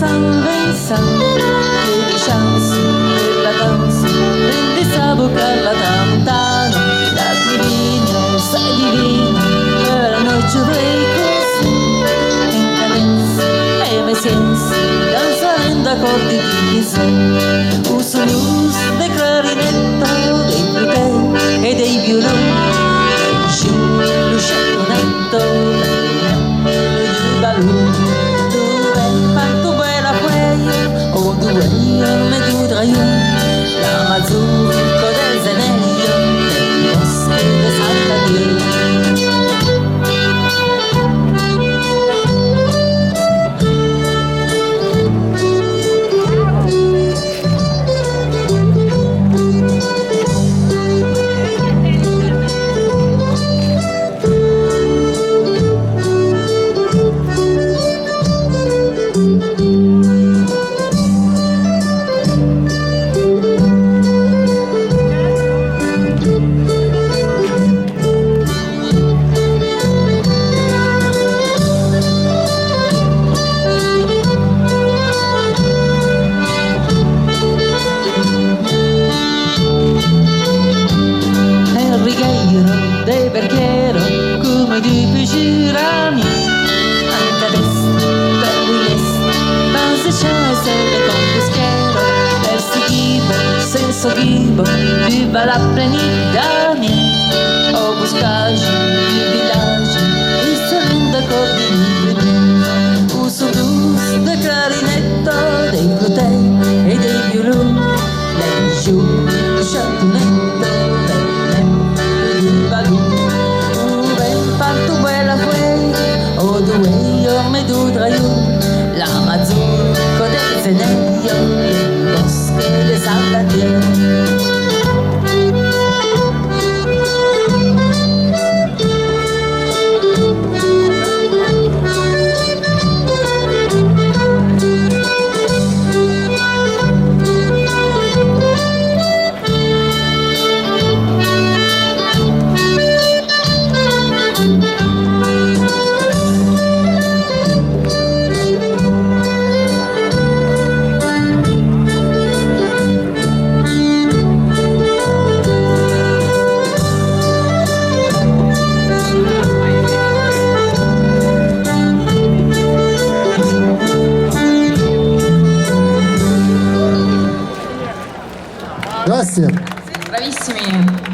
Vincent, Vincent, che chance per la danza, prendi sa boca la tantana, la divina, sei divina, per la noche voy così, in cadenza, e me sienza, danzando accordi di sé, uso luz de clarinetto, dei flutei e dei violoni, giù, l'uscetto netto, di balloon. Me tudraio l'Amazonico del Zeneio del bosque de Santa Dieu. Dei berchiero come di girami anche a destra per l'est base c'è sempre con peschiero versi ghibo senso ghibo viva la plenidania o buscage di village e salendo accordi di blu uso blues da clarinetto dei flutei e dei violoni lei giù sciattonetto me tudraio l'Amazonico del Zeneio del bosque de Santa Dieu. Grazie. Bravissimi.